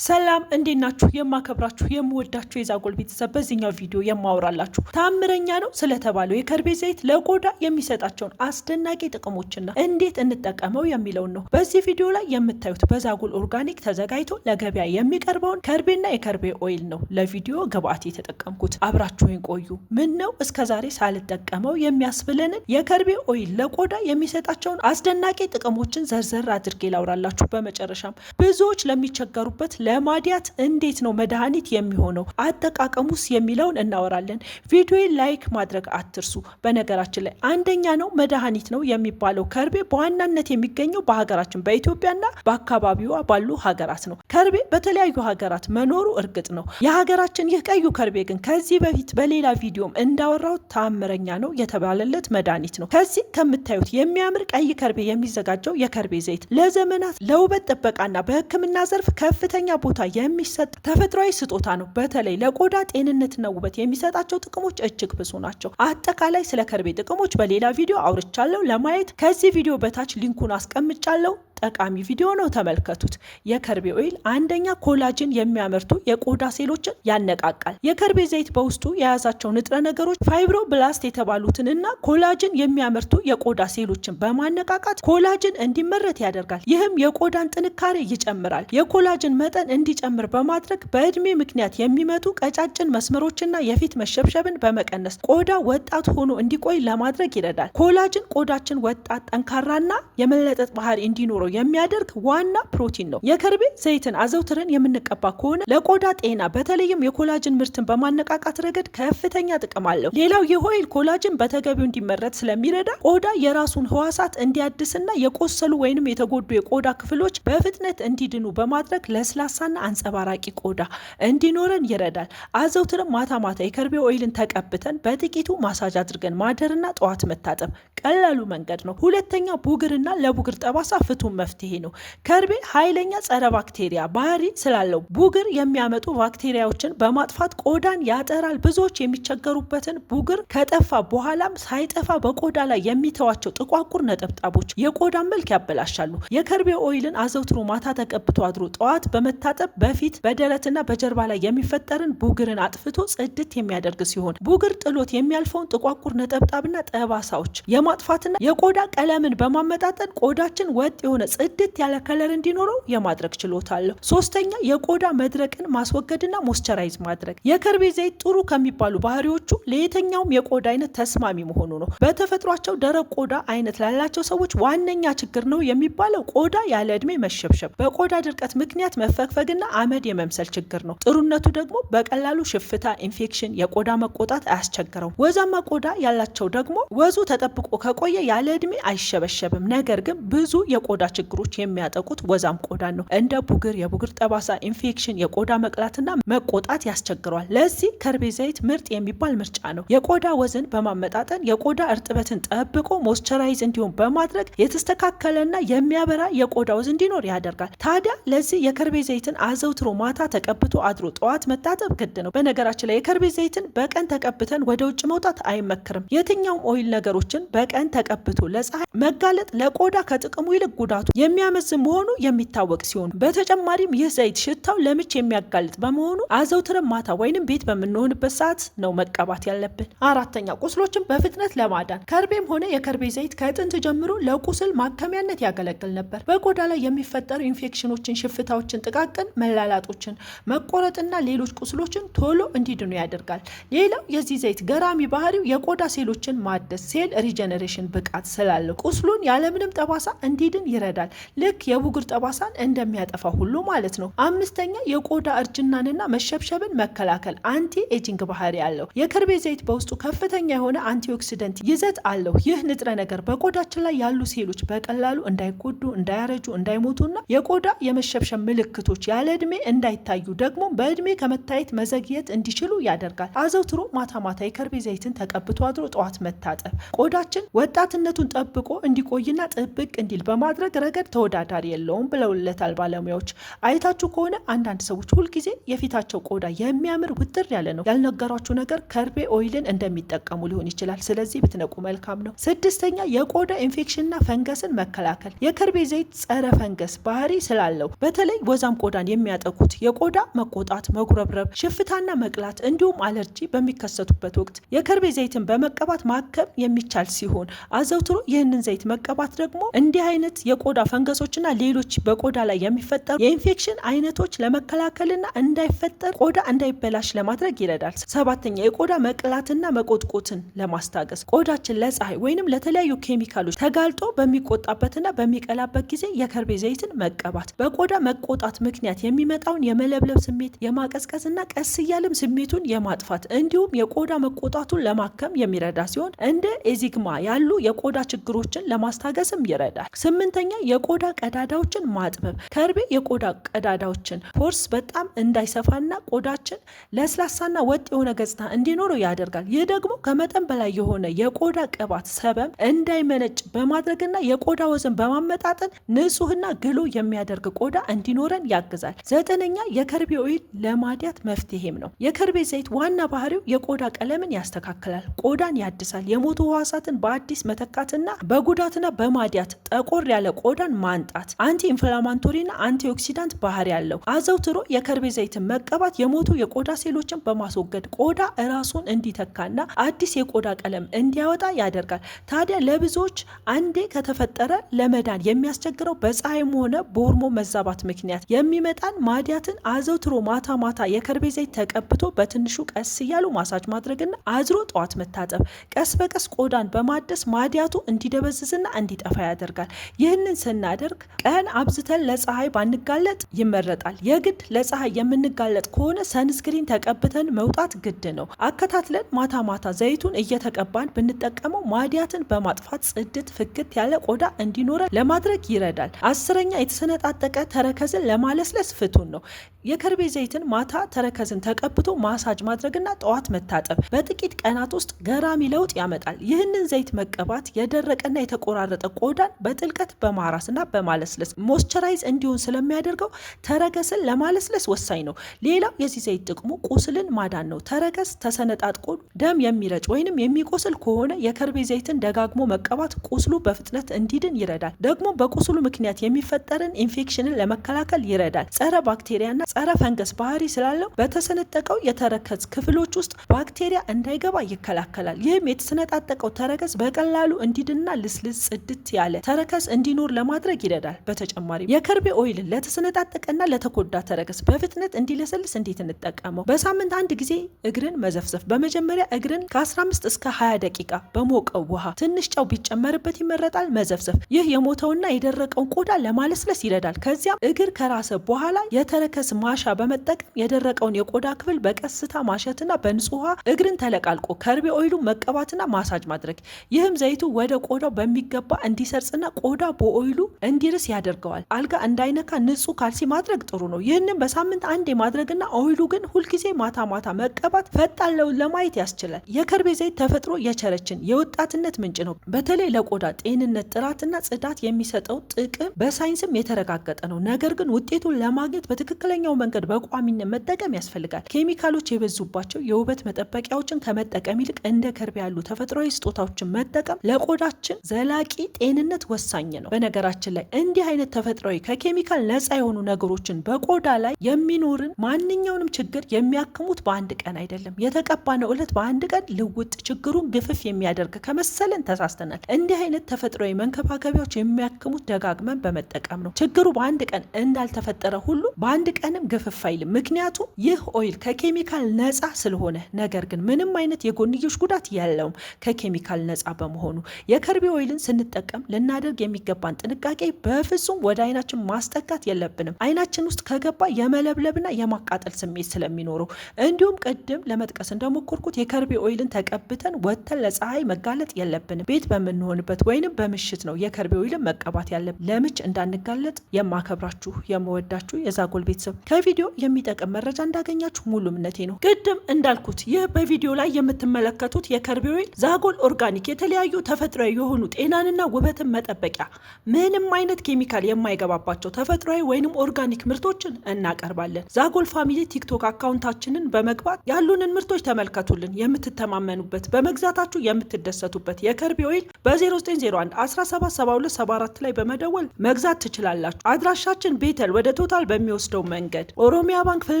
ሰላም እንዴት ናችሁ? የማከብራችሁ የምወዳችሁ የዛጎል ቤተሰብ በዚህኛው ቪዲዮ የማወራላችሁ ታምረኛ ነው ስለተባለው የከርቤ ዘይት ለቆዳ የሚሰጣቸውን አስደናቂ ጥቅሞችና እንዴት እንጠቀመው የሚለውን ነው። በዚህ ቪዲዮ ላይ የምታዩት በዛጎል ኦርጋኒክ ተዘጋጅቶ ለገበያ የሚቀርበውን ከርቤና የከርቤ ኦይል ነው ለቪዲዮ ግብአት የተጠቀምኩት። አብራችሁን ቆዩ። ምን ነው እስከዛሬ ሳልጠቀመው የሚያስብለንን የከርቤ ኦይል ለቆዳ የሚሰጣቸውን አስደናቂ ጥቅሞችን ዘርዘር አድርጌ ላውራላችሁ። በመጨረሻም ብዙዎች ለሚቸገሩበት ለማዲያት እንዴት ነው መድኃኒት የሚሆነው አጠቃቀሙስ የሚለውን እናወራለን። ቪዲዮን ላይክ ማድረግ አትርሱ። በነገራችን ላይ አንደኛ ነው መድኃኒት ነው የሚባለው ከርቤ በዋናነት የሚገኘው በሀገራችን በኢትዮጵያና በአካባቢዋ ባሉ ሀገራት ነው። ከርቤ በተለያዩ ሀገራት መኖሩ እርግጥ ነው። የሀገራችን ይህ ቀዩ ከርቤ ግን ከዚህ በፊት በሌላ ቪዲዮም እንዳወራው ታምረኛ ነው የተባለለት መድኃኒት ነው። ከዚህ ከምታዩት የሚያምር ቀይ ከርቤ የሚዘጋጀው የከርቤ ዘይት ለዘመናት ለውበት ጥበቃና በሕክምና ዘርፍ ከፍተኛ ቦታ የሚሰጥ ተፈጥሯዊ ስጦታ ነው። በተለይ ለቆዳ ጤንነትና ውበት የሚሰጣቸው ጥቅሞች እጅግ ብዙ ናቸው። አጠቃላይ ስለ ከርቤ ጥቅሞች በሌላ ቪዲዮ አውርቻለሁ። ለማየት ከዚህ ቪዲዮ በታች ሊንኩን አስቀምጫለሁ። ጠቃሚ ቪዲዮ ነው፣ ተመልከቱት። የከርቤ ኦይል አንደኛ ኮላጅን የሚያመርቱ የቆዳ ሴሎችን ያነቃቃል። የከርቤ ዘይት በውስጡ የያዛቸው ንጥረ ነገሮች ፋይብሮብላስት የተባሉትንና ኮላጅን የሚያመርቱ የቆዳ ሴሎችን በማነቃቃት ኮላጅን እንዲመረት ያደርጋል። ይህም የቆዳን ጥንካሬ ይጨምራል። የኮላጅን መጠን እንዲጨምር በማድረግ በእድሜ ምክንያት የሚመጡ ቀጫጭን መስመሮችና የፊት መሸብሸብን በመቀነስ ቆዳ ወጣት ሆኖ እንዲቆይ ለማድረግ ይረዳል። ኮላጅን ቆዳችን ወጣት፣ ጠንካራና የመለጠጥ ባህሪ እንዲኖረው የሚያደርግ ዋና ፕሮቲን ነው። የከርቤ ዘይትን አዘውትረን የምንቀባ ከሆነ ለቆዳ ጤና በተለይም የኮላጅን ምርትን በማነቃቃት ረገድ ከፍተኛ ጥቅም አለው። ሌላው ይህ ኦይል ኮላጅን በተገቢው እንዲመረት ስለሚረዳ ቆዳ የራሱን ህዋሳት እንዲያድስና የቆሰሉ ወይንም የተጎዱ የቆዳ ክፍሎች በፍጥነት እንዲድኑ በማድረግ ለስላሳና አንጸባራቂ ቆዳ እንዲኖረን ይረዳል። አዘውትረን ማታ ማታ የከርቤ ኦይልን ተቀብተን በጥቂቱ ማሳጅ አድርገን ማደርና ጠዋት መታጠብ ቀላሉ መንገድ ነው። ሁለተኛ ቡግርና ለቡግር ጠባሳ ፍቱን መፍትሄ ነው። ከርቤ ኃይለኛ ጸረ ባክቴሪያ ባህሪ ስላለው ቡግር የሚያመጡ ባክቴሪያዎችን በማጥፋት ቆዳን ያጠራል። ብዙዎች የሚቸገሩበትን ቡግር ከጠፋ በኋላም ሳይጠፋ በቆዳ ላይ የሚተዋቸው ጥቋቁር ነጠብጣቦች የቆዳ መልክ ያበላሻሉ። የከርቤ ኦይልን አዘውትሮ ማታ ተቀብቶ አድሮ ጠዋት በመታጠብ በፊት በደረትና በጀርባ ላይ የሚፈጠርን ቡግርን አጥፍቶ ጽድት የሚያደርግ ሲሆን ቡግር ጥሎት የሚያልፈውን ጥቋቁር ነጠብጣብና ጠባሳዎች የማጥፋትና የቆዳ ቀለምን በማመጣጠን ቆዳችን ወጥ የሆነ ጽድት ያለ ከለር እንዲኖረው የማድረግ ችሎታ አለው። ሶስተኛ የቆዳ መድረቅን ማስወገድና ሞይስቸራይዝ ማድረግ። የከርቤ ዘይት ጥሩ ከሚባሉ ባህሪዎቹ ለየትኛውም የቆዳ አይነት ተስማሚ መሆኑ ነው። በተፈጥሯቸው ደረቅ ቆዳ አይነት ላላቸው ሰዎች ዋነኛ ችግር ነው የሚባለው ቆዳ ያለ እድሜ መሸብሸብ፣ በቆዳ ድርቀት ምክንያት መፈግፈግና አመድ የመምሰል ችግር ነው። ጥሩነቱ ደግሞ በቀላሉ ሽፍታ፣ ኢንፌክሽን፣ የቆዳ መቆጣት አያስቸግረውም። ወዛማ ቆዳ ያላቸው ደግሞ ወዙ ተጠብቆ ከቆየ ያለ እድሜ አይሸበሸብም። ነገር ግን ብዙ የቆዳ ችግሮች የሚያጠቁት ወዛም ቆዳ ነው። እንደ ቡግር፣ የቡግር ጠባሳ፣ ኢንፌክሽን፣ የቆዳ መቅላትና መቆጣት ያስቸግረዋል። ለዚህ ከርቤ ዘይት ምርጥ የሚባል ምርጫ ነው። የቆዳ ወዝን በማመጣጠን የቆዳ እርጥበትን ጠብቆ ሞይስቸራይዝ እንዲሆን በማድረግ የተስተካከለና የሚያበራ የቆዳ ወዝ እንዲኖር ያደርጋል። ታዲያ ለዚህ የከርቤ ዘይትን አዘውትሮ ማታ ተቀብቶ አድሮ ጠዋት መታጠብ ግድ ነው። በነገራችን ላይ የከርቤ ዘይትን በቀን ተቀብተን ወደ ውጭ መውጣት አይመክርም። የትኛውም ኦይል ነገሮችን በቀን ተቀብቶ ለፀሐይ መጋለጥ ለቆዳ ከጥቅሙ ይልቅ ጉዳቱ የሚያመዝን መሆኑ የሚታወቅ ሲሆን በተጨማሪም ይህ ዘይት ሽታው ለምች የሚያጋልጥ በመሆኑ አዘውትረን ማታ ወይንም ቤት በምንሆንበት ሰዓት ነው መቀባት ያለብን። አራተኛ ቁስሎችን በፍጥነት ለማዳን ከርቤም ሆነ የከርቤ ዘይት ከጥንት ጀምሮ ለቁስል ማከሚያነት ያገለግል ነበር። በቆዳ ላይ የሚፈጠሩ ኢንፌክሽኖችን፣ ሽፍታዎችን፣ ጥቃቅን መላላጦችን፣ መቆረጥና ሌሎች ቁስሎችን ቶሎ እንዲድኑ ያደርጋል። ሌላው የዚህ ዘይት ገራሚ ባህሪው የቆዳ ሴሎችን ማደስ ሴል ሪጀነሬሽን ብቃት ስላለው ቁስሉን ያለምንም ጠባሳ እንዲድን ይረዳል። ልክ የቡግር ጠባሳን እንደሚያጠፋ ሁሉ ማለት ነው። አምስተኛ የቆዳ እርጅናንና መሸብሸብን መከላከል አንቲ ኤጂንግ ባህሪ አለው። የከርቤ ዘይት በውስጡ ከፍተኛ የሆነ አንቲኦክሲደንት ይዘት አለው። ይህ ንጥረ ነገር በቆዳችን ላይ ያሉ ሴሎች በቀላሉ እንዳይጎዱ፣ እንዳያረጁ፣ እንዳይሞቱና የቆዳ የመሸብሸብ ምልክቶች ያለ እድሜ እንዳይታዩ ደግሞ በእድሜ ከመታየት መዘግየት እንዲችሉ ያደርጋል። አዘውትሮ ማታ ማታ የከርቤ ዘይትን ተቀብቶ አድሮ ጠዋት መታጠብ ቆዳችን ወጣትነቱን ጠብቆ እንዲቆይና ጥብቅ እንዲል በማድረግ ረገድ ተወዳዳሪ የለውም ብለውለታል ባለሙያዎች። አይታችሁ ከሆነ አንዳንድ ሰዎች ሁልጊዜ የፊታቸው ቆዳ የሚያምር ውጥር ያለ ነው። ያልነገሯችሁ ነገር ከርቤ ኦይልን እንደሚጠቀሙ ሊሆን ይችላል። ስለዚህ ብትነቁ መልካም ነው። ስድስተኛ የቆዳ ኢንፌክሽንና ፈንገስን መከላከል። የከርቤ ዘይት ጸረ ፈንገስ ባህሪ ስላለው በተለይ ወዛም ቆዳን የሚያጠቁት የቆዳ መቆጣት፣ መጉረብረብ፣ ሽፍታና መቅላት እንዲሁም አለርጂ በሚከሰቱበት ወቅት የከርቤ ዘይትን በመቀባት ማከም የሚቻል ሲሆን አዘውትሮ ይህንን ዘይት መቀባት ደግሞ እንዲህ አይነት የቆዳ ፈንገሶችና ሌሎች በቆዳ ላይ የሚፈጠሩ የኢንፌክሽን አይነቶች ለመከላከልና እንዳይፈጠር ቆዳ እንዳይበላሽ ለማድረግ ይረዳል። ሰባተኛ የቆዳ መቅላትና መቆጥቆትን ለማስታገስ ቆዳችን ለፀሐይ ወይንም ለተለያዩ ኬሚካሎች ተጋልጦ በሚቆጣበትና በሚቀላበት ጊዜ የከርቤ ዘይትን መቀባት በቆዳ መቆጣት ምክንያት የሚመጣውን የመለብለብ ስሜት የማቀዝቀዝና ቀስ እያለም ስሜቱን የማጥፋት እንዲሁም የቆዳ መቆጣቱን ለማከም የሚረዳ ሲሆን እንደ ኤዚግማ ያሉ የቆዳ ችግሮችን ለማስታገስም ይረዳል። ስምንተኛ የቆዳ ቀዳዳዎችን ማጥበብ። ከርቤ የቆዳ ቀዳዳዎችን ፖርስ በጣም እንዳይሰፋና ቆዳችን ለስላሳና ወጥ የሆነ ገጽታ እንዲኖረው ያደርጋል። ይህ ደግሞ ከመጠን በላይ የሆነ የቆዳ ቅባት ሰበም እንዳይመነጭ በማድረግና የቆዳ ወዘን በማመጣጠን ንጹህና ግሎ የሚያደርግ ቆዳ እንዲኖረን ያግዛል። ዘጠነኛ የከርቤ ኦይል ለማዲያት መፍትሄም ነው። የከርቤ ዘይት ዋና ባህሪው የቆዳ ቀለምን ያስተካክላል፣ ቆዳን ያድሳል፣ የሞቱ ህዋሳትን በአዲስ መተካትና በጉዳትና በማዲያት ጠቆር ያለ ቆዳን ማንጣት፣ አንቲ ኢንፍላማቶሪና አንቲ ኦክሲዳንት ባህሪ ያለው። አዘውትሮ የከርቤ ዘይትን መቀባት የሞቱ የቆዳ ሴሎችን በማስወገድ ቆዳ ራሱን እንዲተካና አዲስ የቆዳ ቀለም እንዲያወጣ ያደርጋል። ታዲያ ለብዙዎች አንዴ ከተፈጠረ ለመዳን የሚያስቸግረው በፀሐይም ሆነ በሆርሞን መዛባት ምክንያት የሚመጣን ማዲያትን አዘውትሮ ማታ ማታ የከርቤ ዘይት ተቀብቶ በትንሹ ቀስ እያሉ ማሳጅ ማድረግና አዝሮ ጠዋት መታጠብ ቀስ በቀስ ቆዳን በማደስ ማዲያቱ እንዲደበዝዝና እንዲጠፋ ያደርጋል። ይህንን ስናደርግ ቀን አብዝተን ለፀሐይ ባንጋለጥ ይመረጣል። የግድ ለፀሐይ የምንጋለጥ ከሆነ ሰንስክሪን ተቀብተን መውጣት ግድ ነው። አከታትለን ማታ ማታ ዘይቱን እየተቀባን ብንጠቀመው ማዲያትን በማጥፋት ጽድት ፍክት ያለ ቆዳ እንዲኖረ ለማድረግ ይረዳል። አስረኛ የተሰነጣጠቀ ተረከዝን ለማለስለስ ፍቱን ነው። የከርቤ ዘይትን ማታ ተረከዝን ተቀብቶ ማሳጅ ማድረግና ጠዋት መታጠብ በጥቂት ቀናት ውስጥ ገራሚ ለውጥ ያመጣል። ይህንን ዘይት መቀባት የደረቀና የተቆራረጠ ቆዳን በጥልቀት በማራስና በማለስለስ ሞይስቸራይዝ እንዲሆን ስለሚያደርገው ተረከዝን ለማለስለስ ወሳኝ ነው። ሌላው የዚህ ዘይት ጥቅሙ ቁስልን ማዳን ነው። ተረከዝ ተሰነጣጥቆ ደም የሚረጭ ወይንም የሚቆስል ከሆነ የከርቤ ዘይትን ደጋግሞ መቀባት ቁስሉ በፍጥነት እንዲድን ይረዳል። ደግሞ በቁስሉ ምክንያት የሚፈጠርን ኢንፌክሽንን ለመከላከል ይረዳል። ጸረ ባክቴሪያና ጸረ ፈንገስ ባህሪ ስላለው በተሰነጠቀው የተረከዝ ክፍሎች ውስጥ ባክቴሪያ እንዳይገባ ይከላከላል። ይህም የተሰነጣጠቀው ተረከዝ በቀላሉ እንዲድና ልስልስ ጽድት ያለ ተረከዝ እንዲኖር ለማድረግ ይረዳል። በተጨማሪም የከርቤ ኦይልን ለተሰነጣጠቀና ለተጎዳ ተረከዝ በፍጥነት እንዲለሰልስ እንዴት እንጠቀመው? በሳምንት አንድ ጊዜ እግርን መዘፍዘፍ። በመጀመሪያ እግርን ከ15 እስከ 20 ደቂቃ በሞቀው ውሃ ትንሽ ጨው ቢጨመርበት ይመረጣል መዘፍዘፍ። ይህ የሞተውና የደረቀውን ቆዳ ለማለስለስ ይረዳል። ከዚያም እግር ከራሰ በኋላ የተረከዝ ማሻ በመጠቀም የደረቀውን የቆዳ ክፍል በቀስታ ማሸትና በንጹህ ውሃ እግርን ተለቃልቆ ከርቤ ኦይሉ መቀባትና ማሳጅ ማድረግ። ይህም ዘይቱ ወደ ቆዳው በሚገባ እንዲሰርጽና ቆዳ በኦይሉ እንዲርስ ያደርገዋል። አልጋ እንዳይነካ ንጹህ ካልሲ ማድረግ ጥሩ ነው። ይህንን በሳምንት አንዴ ማድረግና ኦይሉ ግን ሁልጊዜ ማታ ማታ መቀባት ፈጣን ለውጥ ለማየት ያስችላል። የከርቤ ዘይት ተፈጥሮ የቸረችን የወጣትነት ምንጭ ነው። በተለይ ለቆዳ ጤንነት ጥራትና ጽዳት የሚሰጠው ጥቅም በሳይንስም የተረጋገጠ ነው። ነገር ግን ውጤቱን ለማግኘት በትክክለኛው መንገድ በቋሚነት መጠቀም ያስፈልጋል። ኬሚካሎች የበዙባቸው የውበት መጠበቂያዎችን ከመጠቀም ይልቅ እንደ ከርቤ ያሉ ተፈጥሯዊ ስጦታዎችን መጠቀም ለቆዳችን ዘላቂ ጤንነት ወሳኝ ነው። በነገራችን ላይ እንዲህ አይነት ተፈጥሯዊ ከኬሚካል ነፃ የሆኑ ነገሮችን በቆዳ ላይ የሚኖርን ማንኛውንም ችግር የሚያክሙት በአንድ ቀን አይደለም። የተቀባነው ዕለት በአንድ ቀን ልውጥ ችግሩን ግፍፍ የሚያደርግ ከመሰለን ተሳስተናል። እንዲህ አይነት ተፈጥሯዊ መንከባከቢያዎች የሚያክሙት ደጋግመን በመጠቀም ነው። ችግሩ በአንድ ቀን እንዳልተፈጠረ ሁሉ በአንድ ቀንም ግፍፍ አይልም። ምክንያቱም ይህ ኦይል ከኬሚካል ነፃ ስለሆነ፣ ነገር ግን ምንም አይነት የጎንዮሽ ጉዳት የለውም ከኬሚካል ነፃ በመሆኑ። የከርቤ ኦይልን ስንጠቀም ልናደርግ የሚገባን ጥንቃቄ በፍጹም ወደ አይናችን ማስጠጋት የለብንም። አይናችን ውስጥ ከገባ የመለብለብና የማቃጠል ስሜት ስለሚኖረው፣ እንዲሁም ቅድም ለመጥቀስ እንደሞከርኩት የከርቤ ኦይልን ተቀብተን ወጥተን ለፀሐይ መጋለጥ የለብንም። ቤት በምንሆንበት ወይንም በምሽት ነው የከርቤ ኦይልን መቀባት ያለብን። ለምች እንዳንጋለጥ የማከብራችሁ የመወዳችሁ የዛጎል ቤተሰብ ከቪዲዮ የሚጠቅም መረጃ እንዳገኛችሁ ሙሉ እምነቴ ነው። ቅድም እንዳልኩት ይህ በቪዲዮ ላይ የምትመለከቱት የከርቤ ኦይል ዛጎል ኦርጋኒክ የተለያዩ ተፈጥሯዊ የሆኑ ጤናንና ውበትን መጠበቂያ ምንም አይነት ኬሚካል የማይገባባቸው ተፈጥሯዊ ወይንም ኦርጋኒክ ምርቶችን እናቀርባለን። ዛጎል ፋሚሊ ቲክቶክ አካውንታችንን በመግባት ያሉንን ምርቶች ተመልከቱልን። የምትተማመኑበት በመግዛታችሁ የምትደሰቱበት የከርቤ ኦይል በ0901 177274 ላይ በመደወል መግዛት ትችላላችሁ። አድራሻችን ቤተል ወደ ቶታል በሚወስደው መንገድ ኦሮሚያ ባንክ ፊት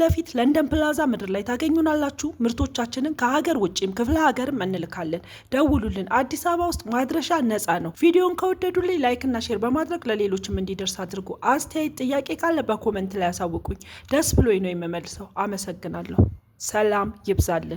ለፊት ለንደን ፕላዛ ምድር ላይ ታገኙናላችሁ። ምርቶቻችንን ከሀገር ውጭም ክፍለ ሀገርም እንልካለን። ደውሉልን። አዲስ አበባ ውስጥ ማድረሻ ነፃ ነው። ቪዲዮን ከወደዱልኝ ላይክ እና ሼር በማድረግ ለሌሎችም እንዲደርስ አድርጉ። አስተያየት ጥያቄ ካለ በኮመንት ላይ ያሳውቁኝ። ደስ ብሎኝ ነው የምመልሰው። አመሰግናለሁ። ሰላም ይብዛልን።